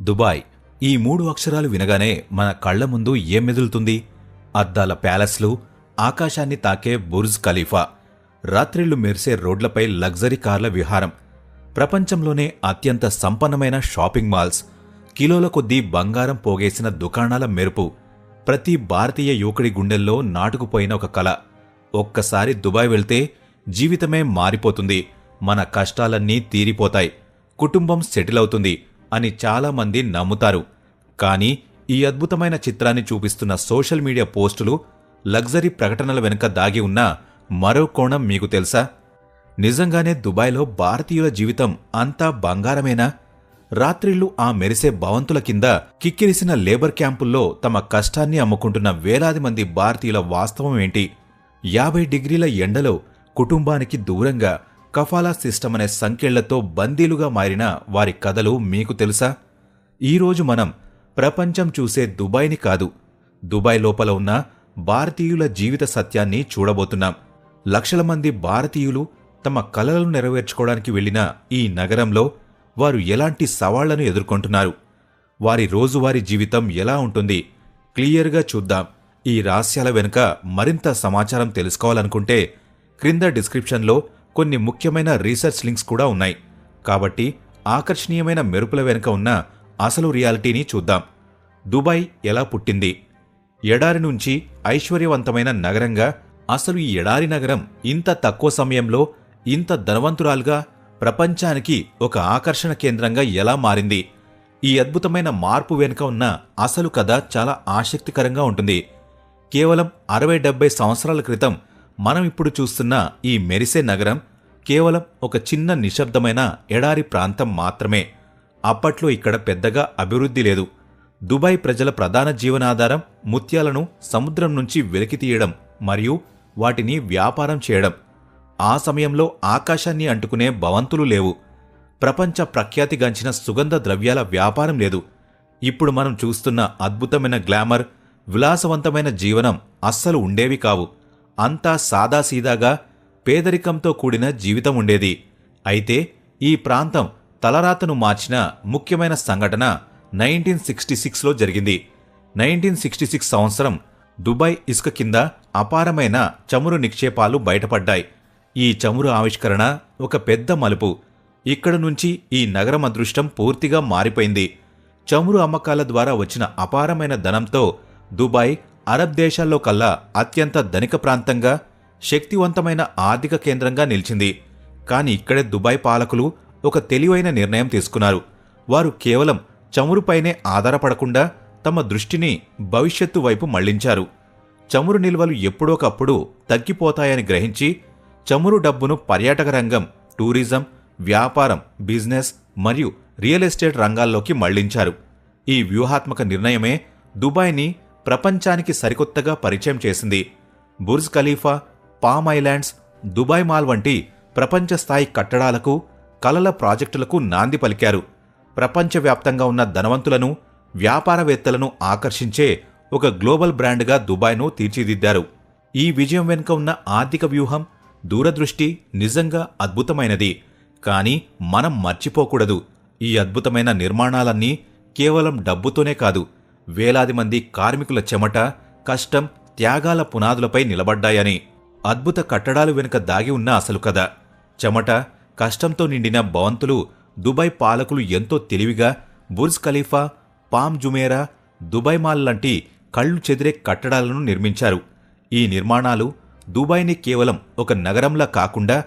Dubai. ఈ 3 అక్షరాలు వినగానే మన కళ్ల ముందు ఏం మెదులుతుంది? అద్దాల ప్యాలెస్లు, ఆకాశాన్ని తాకే బుర్జ్ ఖలీఫా, రాత్రిళ్లు మెరిసే రోడ్లపై లగ్జరీ కార్ల విహారం, ప్రపంచంలోనే అత్యంత సంపన్నమైన షాపింగ్ మాల్స్, కిలోల కొద్దీ బంగారం పోగేసిన దుకాణాల మెరుపు, ప్రతి భారతీయ యువకుడి గుండెల్లో నాటుకుపోయిన ఒక కల. ఒక్కసారి దుబాయ్ వెళ్తే జీవితమే మారిపోతుంది, మన కష్టాలన్నీ తీరిపోతాయి, కుటుంబం సెటిల్ అవుతుంది అని చాలామంది నమ్ముతారు. కానీ ఈ అద్భుతమైన చిత్రాన్ని చూపిస్తున్న సోషల్ మీడియా పోస్టులు, లగ్జరీ ప్రకటనల వెనుక దాగి ఉన్న మరో కోణం మీకు తెలుసా? నిజంగానే దుబాయ్లో భారతీయుల జీవితం అంతా బంగారమేనా? రాత్రిళ్లు ఆ మెరిసే భవంతుల కింద కిక్కిరిసిన లేబర్ క్యాంపుల్లో తమ కష్టాన్ని అమ్ముకుంటున్న వేలాది మంది భారతీయుల వాస్తవం ఏంటి? 50 డిగ్రీల ఎండలో కుటుంబానికి దూరంగా కఫాలా సిస్టమ్ అనే సంకెళ్లతో బందీలుగా మారిన వారి కథలు మీకు తెలుసా? ఈరోజు మనం ప్రపంచం చూసే దుబాయ్ని కాదు, దుబాయ్ లోపల ఉన్న భారతీయుల జీవిత సత్యాన్ని చూడబోతున్నాం. లక్షల మంది భారతీయులు తమ కలలను నెరవేర్చుకోవడానికి వెళ్లిన ఈ నగరంలో వారు ఎలాంటి సవాళ్లను ఎదుర్కొంటున్నారు, వారి రోజువారీ జీవితం ఎలా ఉంటుంది, క్లియర్గా చూద్దాం. ఈ రహస్యాల వెనుక మరింత సమాచారం తెలుసుకోవాలనుకుంటే క్రింద డిస్క్రిప్షన్లో కొన్ని ముఖ్యమైన రీసెర్చ్ లింక్స్ కూడా ఉన్నాయి. కాబట్టి ఆకర్షణీయమైన మెరుపుల వెనుక ఉన్న అసలు రియాలిటీని చూద్దాం. దుబాయ్ ఎలా పుట్టింది? ఎడారి నుంచి ఐశ్వర్యవంతమైన నగరంగా అసలు ఈ ఎడారి నగరం ఇంత తక్కువ సమయంలో ఇంత ధనవంతురాలుగా ప్రపంచానికి ఒక ఆకర్షణ కేంద్రంగా ఎలా మారింది? ఈ అద్భుతమైన మార్పు వెనుక ఉన్న అసలు కథ చాలా ఆసక్తికరంగా ఉంటుంది. కేవలం 60-70 సంవత్సరాల క్రితం మనం ఇప్పుడు చూస్తున్న ఈ మెరిసే నగరం కేవలం ఒక చిన్న నిశ్శబ్దమైన ఎడారి ప్రాంతం మాత్రమే. అప్పట్లో ఇక్కడ పెద్దగా అభివృద్ధి లేదు. దుబాయ్ ప్రజల ప్రధాన జీవనాధారం ముత్యాలను సముద్రం నుంచి వెలికితీయడం మరియు వాటిని వ్యాపారం చేయడం. ఆ సమయంలో ఆకాశాన్ని అంటుకునే భవంతులు లేవు. ప్రపంచ ప్రఖ్యాతిగాంచిన సుగంధ ద్రవ్యాల వ్యాపారం లేదు. ఇప్పుడు మనం చూస్తున్న అద్భుతమైన గ్లామర్, విలాసవంతమైన జీవనం అస్సలు ఉండేవి కావు. అంతా సాదాసీదాగా పేదరికంతో కూడిన జీవితం ఉండేది. అయితే ఈ ప్రాంతం తలరాతను మార్చిన ముఖ్యమైన సంఘటన 1966లో జరిగింది. 1966 సంవత్సరం దుబాయ్ ఇసుక కింద అపారమైన చమురు నిక్షేపాలు బయటపడ్డాయి. ఈ చమురు ఆవిష్కరణ ఒక పెద్ద మలుపు. ఇక్కడ నుంచి ఈ నగరం అదృష్టం పూర్తిగా మారిపోయింది. చమురు అమ్మకాల ద్వారా వచ్చిన అపారమైన ధనంతో దుబాయ్ అరబ్ దేశాల్లో కల్లా అత్యంత ధనిక ప్రాంతంగా, శక్తివంతమైన ఆర్థిక కేంద్రంగా నిలిచింది. కాని ఇక్కడే దుబాయ్ పాలకులు ఒక తెలివైన నిర్ణయం తీసుకున్నారు. వారు కేవలం చమురుపైనే ఆధారపడకుండా తమ దృష్టిని భవిష్యత్తు వైపు మళ్లించారు. చమురు నిల్వలు ఎప్పుడోకప్పుడు తగ్గిపోతాయని గ్రహించి చమురు డబ్బును పర్యాటక రంగం, టూరిజం, వ్యాపారం, బిజినెస్ మరియు రియల్ ఎస్టేట్ రంగాల్లోకి మళ్లించారు. ఈ వ్యూహాత్మక నిర్ణయమే దుబాయ్ని ప్రపంచానికి సరికొత్తగా పరిచయం చేసింది. Burj Khalifa, palm islands, Dubai mall వంటి ప్రపంచ స్థాయి కట్టడాలకు, కలల ప్రాజెక్టులకు నాంది పలికారు. ప్రపంచవ్యాప్తంగా ఉన్న ధనవంతులను, వ్యాపారవేత్తలను ఆకర్షించే ఒక గ్లోబల్ బ్రాండ్గా దుబాయ్ను తీర్చిదిద్దారు. ఈ విజయం వెనుక ఉన్న ఆర్థిక వ్యూహం, దూరదృష్టి నిజంగా అద్భుతమైనది. కానీ మనం మర్చిపోకూడదు, ఈ అద్భుతమైన నిర్మాణాలన్నీ కేవలం డబ్బుతోనే కాదు, వేలాది మంది కార్మికుల చెమట, కష్టం, త్యాగాల పునాదులపై నిలబడ్డాయని. అద్భుత కట్టడాలు వెనుక దాగి ఉన్న అసలు కథ. చెమట, కష్టంతో నిండిన భవంతులు దుబాయ్ పాలకులు ఎంతో తెలివిగా Burj Khalifa, palm Jumeirah, Dubai mall లాంటి కళ్లు చెదిరే కట్టడాలను నిర్మించారు. ఈ నిర్మాణాలు దుబాయ్ని కేవలం ఒక నగరంలా కాకుండా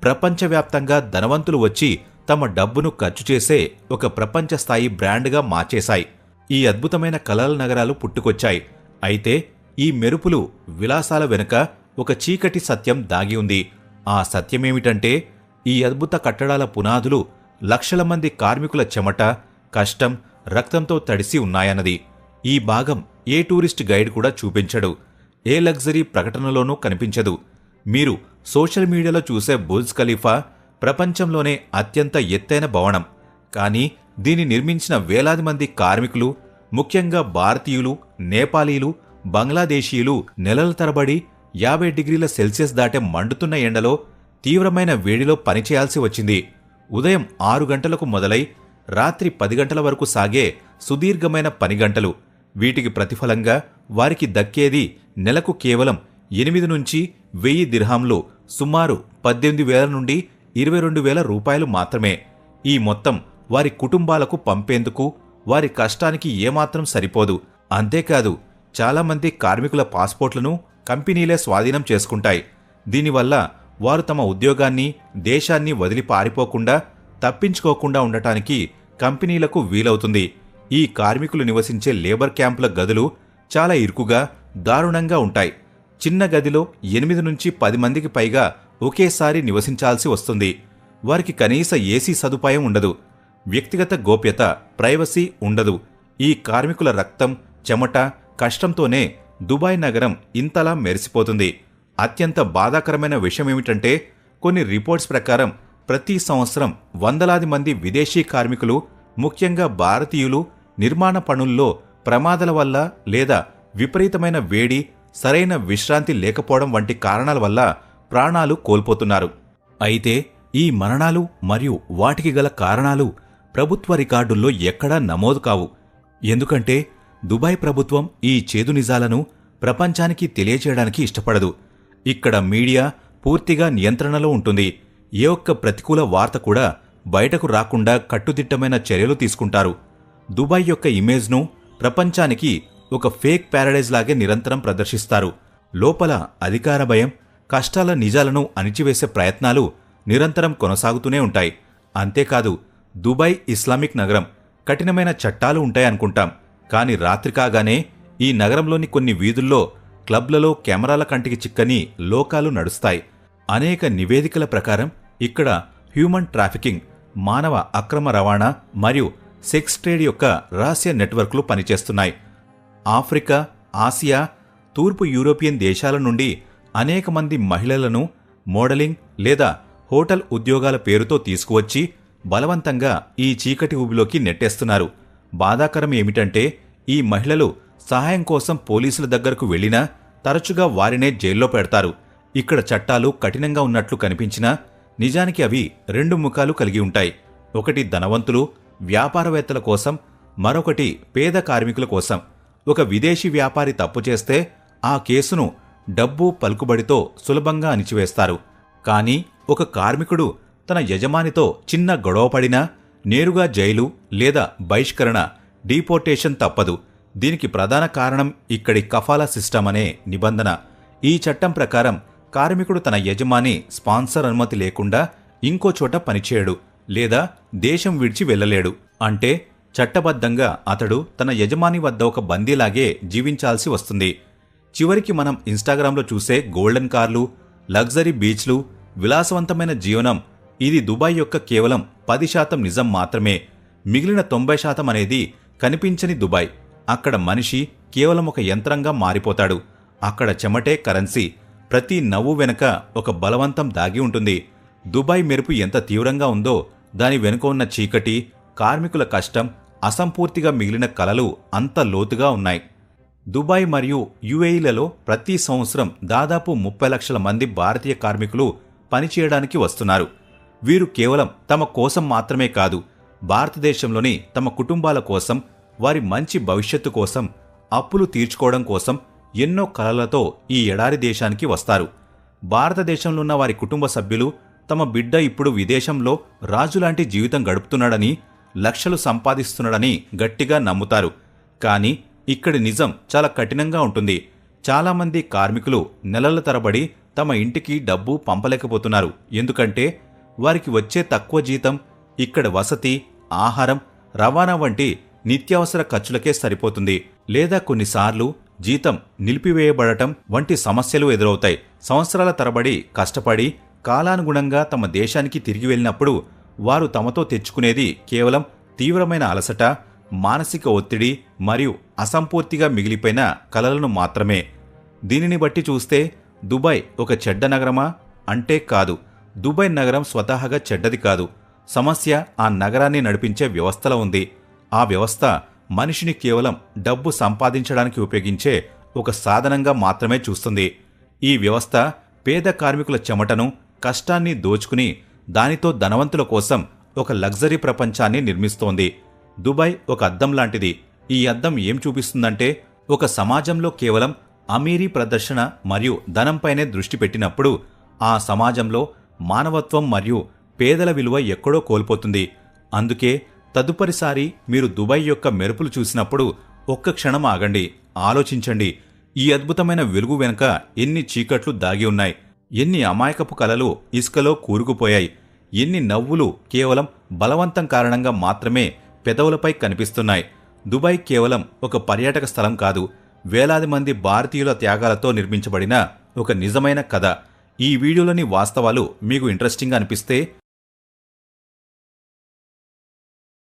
ప్రపంచవ్యాప్తంగా ధనవంతులు వచ్చి తమ డబ్బును ఖర్చు చేసే ఒక ప్రపంచ స్థాయి బ్రాండ్గా మార్చేశాయి. ఈ అద్భుతమైన కలల నగరాలు పుట్టుకొచ్చాయి. అయితే ఈ మెరుపులు, విలాసాల వెనుక ఒక చీకటి సత్యం దాగి ఉంది. ఆ సత్యమేమిటంటే ఈ అద్భుత కట్టడాల పునాదులు లక్షల మంది కార్మికుల చెమట, కష్టం, రక్తంతో తడిసి ఉన్నాయన్నది. ఈ భాగం ఏ టూరిస్ట్ గైడ్ కూడా చూపించడు, ఏ లగ్జరీ ప్రకటనలోనూ కనిపించదు. మీరు సోషల్ మీడియాలో చూసే బుర్జ్ ఖలీఫా ప్రపంచంలోనే అత్యంత ఎత్తైన భవనం. కానీ దీన్ని నిర్మించిన వేలాది మంది కార్మికులు, ముఖ్యంగా భారతీయులు, నేపాలీలు, బంగ్లాదేశీయులు నెలల తరబడి 50 డిగ్రీల సెల్సియస్ దాటే మండుతున్న ఎండలో తీవ్రమైన వేడిలో పనిచేయాల్సి వచ్చింది. ఉదయం 6 గంటలకు మొదలై రాత్రి 10 గంటల వరకు సాగే సుదీర్ఘమైన పని గంటలు. వీటికి ప్రతిఫలంగా వారికి దక్కేది నెలకు కేవలం 8 నుంచి 1000 దిర్హాంలు, సుమారు 18,000 నుండి 22,000 రూపాయలు మాత్రమే. ఈ మొత్తం వారి కుటుంబాలకు పంపేందుకు వారి కష్టానికి ఏమాత్రం సరిపోదు. అంతేకాదు, చాలామంది కార్మికుల పాస్పోర్ట్లను కంపెనీలే స్వాధీనం చేసుకుంటాయి. దీనివల్ల వారు తమ ఉద్యోగాన్ని, దేశాన్ని వదిలి పారిపోకుండా, తప్పించుకోకుండా ఉండటానికి కంపెనీలకు వీలవుతుంది. ఈ కార్మికులు నివసించే లేబర్ క్యాంపుల గదులు చాలా ఇరుకుగా, దారుణంగా ఉంటాయి. చిన్న గదిలో 8 నుంచి 10 మందికి పైగా ఒకేసారి నివసించాల్సి వస్తుంది. వారికి కనీస ఏసీ సదుపాయం ఉండదు. వ్యక్తిగత గోప్యత, ప్రైవసీ ఉండదు. ఈ కార్మికుల రక్తం, చెమట, కష్టంతోనే దుబాయ్ నగరం ఇంతలా మెరిసిపోతుంది. అత్యంత బాధాకరమైన విషయమేమిటంటే, కొన్ని రిపోర్ట్స్ ప్రకారం ప్రతి సంవత్సరం వందలాది మంది విదేశీ కార్మికులు, ముఖ్యంగా భారతీయులు, నిర్మాణ పనుల్లో ప్రమాదాల వల్ల లేదా విపరీతమైన వేడి, సరైన విశ్రాంతి లేకపోవడం వంటి కారణాల వల్ల ప్రాణాలు కోల్పోతున్నారు. అయితే ఈ మరణాలు మరియు వాటికి గల కారణాలు ప్రభుత్వ రికార్డుల్లో ఎక్కడా నమోదు కావు. ఎందుకంటే దుబాయ్ ప్రభుత్వం ఈ చేదు నిజాలను ప్రపంచానికి తెలియచేయడానికి ఇష్టపడదు. ఇక్కడ మీడియా పూర్తిగా నియంత్రణలో ఉంటుంది. ఏ ఒక్క ప్రతికూల వార్త కూడా బయటకు రాకుండా కట్టుదిట్టమైన చర్యలు తీసుకుంటారు. దుబాయ్ యొక్క ఇమేజ్ను ప్రపంచానికి ఒక ఫేక్ ప్యారడైజ్ లాగే నిరంతరం ప్రదర్శిస్తారు. లోపల అధికార భయం, కష్టాల నిజాలను అణిచివేసే ప్రయత్నాలు నిరంతరం కొనసాగుతూనే ఉంటాయి. అంతేకాదు, దుబాయ్ ఇస్లామిక్ నగరం, కఠినమైన చట్టాలు ఉంటాయనుకుంటాం. కాని రాత్రి కాగానే ఈ నగరంలోని కొన్ని వీధుల్లో, క్లబ్లలో కెమెరాల కంటికి చిక్కని లోకాలు నడుస్తాయి. అనేక నివేదికల ప్రకారం ఇక్కడ హ్యూమన్ ట్రాఫికింగ్, మానవ అక్రమ రవాణా మరియు సెక్స్ ట్రేడ్ యొక్క రహస్య నెట్వర్క్లు పనిచేస్తున్నాయి. ఆఫ్రికా, ఆసియా, తూర్పు యూరోపియన్ దేశాల నుండి అనేక మంది మహిళలను మోడలింగ్ లేదా హోటల్ ఉద్యోగాల పేరుతో తీసుకువచ్చి బలవంతంగా ఈ చీకటి ఊబిలోకి నెట్టేస్తున్నారు. బాధాకరం ఏమిటంటే, ఈ మహిళలు సహాయం కోసం పోలీసుల దగ్గరకు వెళ్లినా తరచుగా వారినే జైల్లో పెడతారు. ఇక్కడ చట్టాలు కఠినంగా ఉన్నట్లు కనిపించినా నిజానికి అవి 2 ముఖాలు కలిగి ఉంటాయి. ఒకటి ధనవంతులు, వ్యాపారవేత్తల కోసం, మరొకటి పేద కార్మికుల కోసం. ఒక విదేశీ వ్యాపారి తప్పు చేస్తే ఆ కేసును డబ్బు, పలుకుబడితో సులభంగా అణిచివేస్తారు. కానీ ఒక కార్మికుడు తన యజమానితో చిన్న గొడవపడినా నేరుగా జైలు లేదా బహిష్కరణ, డీపోర్టేషన్ తప్పదు. దీనికి ప్రధాన కారణం ఇక్కడి కఫాలా సిస్టమ్ అనే నిబంధన. ఈ చట్టం ప్రకారం కార్మికుడు తన యజమాని స్పాన్సర్ అనుమతి లేకుండా ఇంకో చోట పనిచేయడు లేదా దేశం విడిచి వెళ్లలేడు. అంటే చట్టబద్ధంగా అతడు తన యజమాని వద్ద ఒక బందీలాగే జీవించాల్సి వస్తుంది. చివరికి మనం ఇన్స్టాగ్రామ్లో చూసే గోల్డెన్ కార్లు, లగ్జరీ బీచ్లు, విలాసవంతమైన జీవనం, ఇది దుబాయ్ యొక్క కేవలం 10% నిజం మాత్రమే. మిగిలిన 90% అనేది కనిపించని దుబాయ్. అక్కడ మనిషి కేవలం ఒక యంత్రంగా మారిపోతాడు. అక్కడ చెమటే కరెన్సీ. ప్రతి నవ్వు వెనుక ఒక బలవంతం దాగి ఉంటుంది. దుబాయ్ మెరుపు ఎంత తీవ్రంగా ఉందో దాని వెనుక ఉన్న చీకటి, కార్మికుల కష్టం, అసంపూర్తిగా మిగిలిన కలలు అంత లోతుగా ఉన్నాయి. దుబాయ్ మరియు యుఏఈలలో ప్రతి సంవత్సరం దాదాపు 30 లక్షల మంది భారతీయ కార్మికులు పనిచేయడానికి వస్తున్నారు. వీరు కేవలం తమ కోసం మాత్రమే కాదు, భారతదేశంలోని తమ కుటుంబాల కోసం, వారి మంచి భవిష్యత్తు కోసం, అప్పులు తీర్చుకోవడం కోసం ఎన్నో కలలతో ఈ ఎడారి దేశానికి వస్తారు. భారతదేశంలో ఉన్న వారి కుటుంబ సభ్యులు తమ బిడ్డ ఇప్పుడు విదేశంలో రాజులాంటి జీవితం గడుపుతున్నాడని, లక్షలు సంపాదిస్తున్నాడని గట్టిగా నమ్ముతారు. కానీ ఇక్కడి నిజం చాలా కఠినంగా ఉంటుంది. చాలామంది కార్మికులు నెలల తరబడి తమ ఇంటికి డబ్బు పంపలేకపోతున్నారు. ఎందుకంటే వారికి వచ్చే తక్కువ జీతం ఇక్కడ వసతి, ఆహారం, రవాణా వంటి నిత్యావసర ఖర్చులకే సరిపోతుంది. లేదా కొన్నిసార్లు జీతం నిలిపివేయబడటం వంటి సమస్యలు ఎదురవుతాయి. సంవత్సరాల తరబడి కష్టపడి కాలానుగుణంగా తమ దేశానికి తిరిగి వెళ్ళినప్పుడు వారు తమతో తెచ్చుకునేది కేవలం తీవ్రమైన అలసట, మానసిక ఒత్తిడి మరియు అసంపూర్తిగా మిగిలిపోయిన కలలను మాత్రమే. దీనిని బట్టి చూస్తే దుబాయ్ ఒక చెడ్డ నగరమా అంటే కాదు. దుబాయ్ నగరం స్వతహాగా చెడ్డది కాదు. సమస్య ఆ నగరాన్ని నడిపించే వ్యవస్థలో ఉంది. ఆ వ్యవస్థ మనిషిని కేవలం డబ్బు సంపాదించడానికి ఉపయోగించే ఒక సాధనంగా మాత్రమే చూస్తుంది. ఈ వ్యవస్థ పేద కార్మికుల చెమటను, కష్టాన్ని దోచుకుని దానితో ధనవంతుల కోసం ఒక లగ్జరీ ప్రపంచాన్ని నిర్మిస్తోంది. దుబాయ్ ఒక అద్దం లాంటిది. ఈ అద్దం ఏం చూపిస్తుందంటే, ఒక సమాజంలో కేవలం అమీరీ ప్రదర్శన మరియు ధనంపైనే దృష్టి పెట్టినప్పుడు ఆ సమాజంలో మానవత్వం మరియు పేదల విలువ ఎక్కడో కోల్పోతుంది. అందుకే తదుపరిసారి మీరు దుబాయ్ యొక్క మెరుపులు చూసినప్పుడు ఒక్క క్షణం ఆగండి, ఆలోచించండి. ఈ అద్భుతమైన వెలుగు వెనుక ఎన్ని చీకట్లు దాగి ఉన్నాయి, ఎన్ని అమాయకపు కలలు ఇసుకలో కూరుకుపోయాయి, ఎన్ని నవ్వులు కేవలం బలవంతం కారణంగా మాత్రమే పెదవులపై కనిపిస్తున్నాయి. దుబాయ్ కేవలం ఒక పర్యాటక స్థలం కాదు, వేలాది మంది భారతీయుల త్యాగాలతో నిర్మించబడిన ఒక నిజమైన కథ. ఈ వీడియోలోని వాస్తవాలు మీకు ఇంట్రెస్టింగ్గా అనిపిస్తే